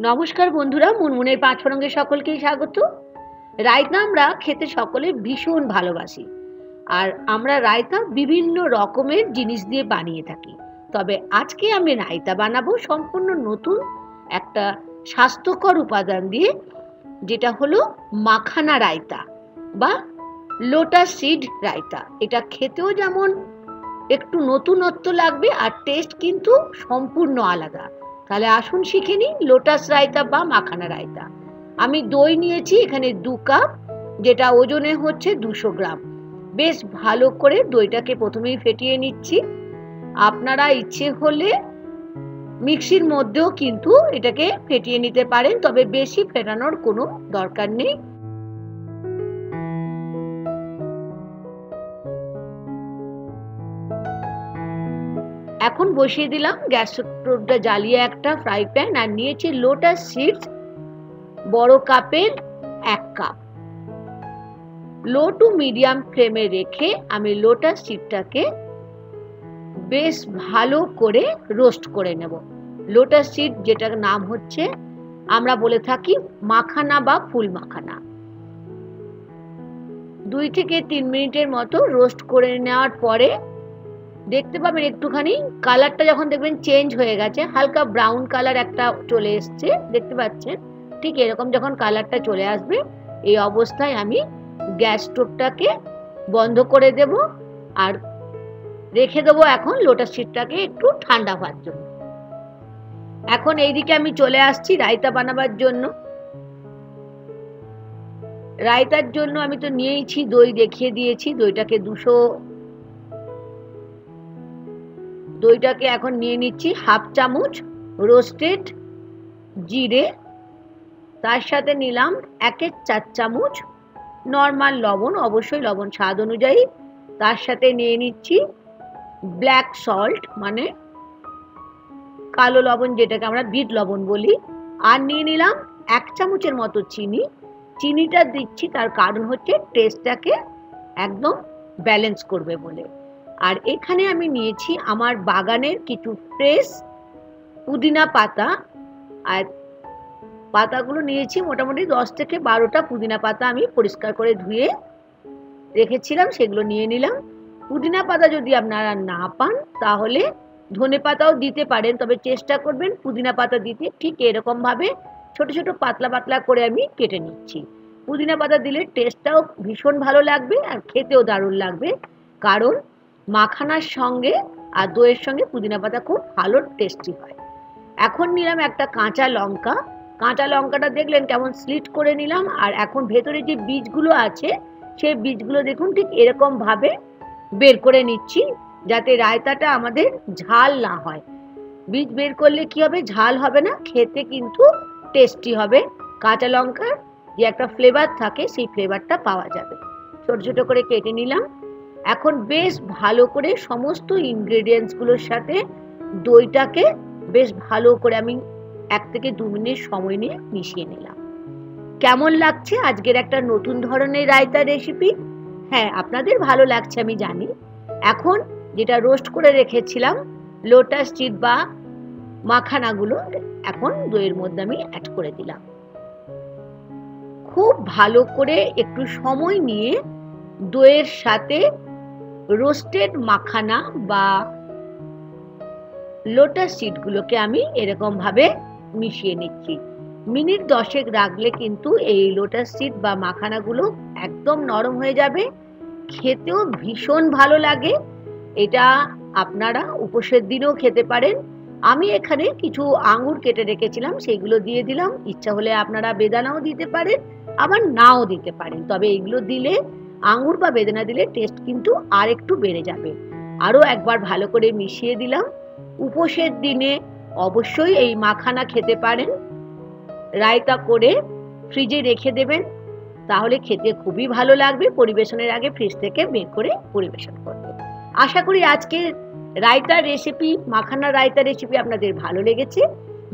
নমস্কার বন্ধুরা, মুনমুনের পাঁচফোড়ঙ্গে সকলকেই স্বাগত। রায়তা আমরা খেতে সকলে ভীষণ ভালোবাসি, আর আমরা রায়তা বিভিন্ন রকমের জিনিস দিয়ে বানিয়ে থাকি। তবে আজকে আমি রায়তা বানাবো সম্পূর্ণ নতুন একটা স্বাস্থ্যকর উপাদান দিয়ে, যেটা হলো মাখানা রায়তা বা লোটাস সিড রায়তা। এটা খেতেও যেমন একটু নতুনত্ব লাগবে আর টেস্ট কিন্তু সম্পূর্ণ আলাদা। তাহলে আসুন শিখে নিই লোটাস রায়তা বা মাখানা রায়তা। আমি দই নিয়েছি এখানে 2 কাপ, যেটা ওজনে হচ্ছে 200 গ্রাম। বেশ ভালো করে দইটাকে প্রথমেই ফেটিয়ে নিচ্ছি। আপনারা ইচ্ছে হলে মিক্সির মধ্যেও কিন্তু এটাকে ফেটিয়ে নিতে পারেন, তবে বেশি ফেটানোর কোনো দরকার নেই। এখন বসিয়ে দিলাম গ্যাস স্টোভটা জ্বালিয়ে একটা ফ্রাই প্যান, আর নিয়েছি লোটাস সিডস বড় কাপের 1 কাপ। লো টু মিডিয়াম ফ্লেমে রেখে আমি লোটাস সিডটাকে বেশ ভালো করে রোস্ট করে নেব। লোটাস সিড যেটার নাম হচ্ছে, আমরা বলে থাকি মাখানা বা ফুল মাখানা। 2 থেকে 3 মিনিটের মতো রোস্ট করে নেওয়ার পরে দেখতে পাবেন একটুখানি কালারটা যখন দেখবেন চেঞ্জ হয়ে গেছে, হালকা ব্রাউন কালার একটা চলে এসছে, দেখতে পাচ্ছেন? ঠিক এরকম যখন কালারটা চলে আসবে, এই অবস্থায় আমি গ্যাস স্টোভটাকে বন্ধ করে দেব আর রেখে দেবো এখন লোটাস সিডটাকে একটু ঠান্ডা হওয়ার জন্য। এখন এইদিকে আমি চলে আসছি রায়তা বানাবার জন্য। রায়তার জন্য আমি তো নিয়েইছি দই, দেখিয়ে দিয়েছি দইটাকে দইটাকে এখন নিয়ে নিচ্ছি হাফ চামচ রোস্টেড জিরে, তার সাথে নিলাম 1/4 চামচ নর্মাল লবণ, অবশ্যই লবণ স্বাদ অনুযায়ী। তার সাথে নিয়ে নিচ্ছি ব্ল্যাক সল্ট, মানে কালো লবণ, যেটাকে আমরা বিট লবণ বলি। আর নিয়ে নিলাম 1 চামচের মতো চিনি। চিনিটা দিচ্ছি তার কারণ হচ্ছে টেস্টটাকে একদম ব্যালেন্স করবে বলে। আর এখানে আমি নিয়েছি আমার বাগানের কিছু ফ্রেশ পুদিনা পাতা, আর পাতাগুলো নিয়েছি মোটামুটি 10 থেকে 12টা পুদিনা পাতা আমি পরিষ্কার করে ধুয়ে রেখেছিলাম, সেগুলো নিয়ে নিলাম। পুদিনা পাতা যদি আপনারা না পান তাহলে ধনে পাতাও দিতে পারেন, তবে চেষ্টা করবেন পুদিনা পাতা দিতে। ঠিক এরকম ভাবে ছোট ছোট পাতলা পাতলা করে আমি কেটে নিচ্ছি। পুদিনা পাতা দিলে টেস্টটাও ভীষণ ভালো লাগবে আর খেতেও দারুণ লাগবে, কারণ মাখানার সঙ্গে আর দইয়ের সঙ্গে পুদিনা পাতা খুব ভালো টেস্টি হয়। এখন নিলাম একটা কাঁচা লঙ্কা। কাঁচা লঙ্কাটা দেখলেন কেমন স্লিট করে নিলাম, আর এখন ভেতরে যে বীজগুলো আছে সেই বীজগুলো দেখুন ঠিক এরকম ভাবে বের করে নিচ্ছি, যাতে রায়তাটা আমাদের ঝাল না হয়। বীজ বের করলে কি হবে, ঝাল হবে না, খেতে কিন্তু টেস্টি হবে। কাঁচা লঙ্কার যে একটা ফ্লেভার থাকে সেই ফ্লেভারটা পাওয়া যাবে। ছোট ছোট করে কেটে নিলাম। এখন বেশ ভালো করে সমস্ত ইনগ্রেডিয়েন্টসগুলোর সাথে দইটাকে বেশ ভালো করে আমি 1 থেকে 2 মিনিট সময় নিয়ে মিশিয়ে নিলাম। কেমন লাগছে আজকের একটা নতুন ধরনের রায়তা রেসিপি? হ্যাঁ, আপনাদের ভালো লাগছে আমি জানি। এখন যেটা রোস্ট করে রেখেছিলাম লোটাস সিড বা মাখানাগুলো এখন দইয়ের মধ্যে আমি অ্যাড করে দিলাম। খুব ভালো করে একটু সময় নিয়ে দইয়ের সাথে রোস্টেড মাখানা বা লোটাস সিডগুলোকে আমি এরকম ভাবে মিশিয়ে নিচ্ছি। মিনিট 10 রাখলে কিন্তু এই লোটাস সিড বা মাখানাগুলো একদম নরম হয়ে যাবে, খেতেও ভীষণ ভালো লাগে। এটা আপনারা উপোসের দিনেও খেতে পারেন। আমি এখানে কিছু আঙুর কেটে রেখেছিলাম, সেইগুলো দিয়ে দিলাম। ইচ্ছা হলে আপনারা বেদানাও দিতে পারেন, আবার নাও দিতে পারেন, তবে এগুলো দিলে আঙুর বা বেদানা দিলে টেস্ট কিন্তু আর একটু বেড়ে যাবে। আরও একবার ভালো করে মিশিয়ে দিলাম। উপোসের দিনে অবশ্যই এই মাখানা খেতে পারেন, রায়তা করে ফ্রিজে রেখে দেবেন, তাহলে খেতে খুবই ভালো লাগবে। পরিবেশনের আগে ফ্রিজ থেকে বের করে পরিবেশন করবেন। আশা করি আজকের রায়তার রেসিপি, মাখানা রায়তা রেসিপি আপনাদের ভালো লেগেছে।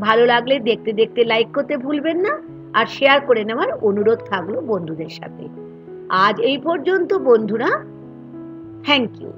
ভালো লাগলে দেখতে দেখতে লাইক করতে ভুলবেন না, আর শেয়ার করে নেওয়ার অনুরোধ থাকলো বন্ধুদের সাথে। আজ এই পর্যন্ত বন্ধুরা, থ্যাংক ইউ।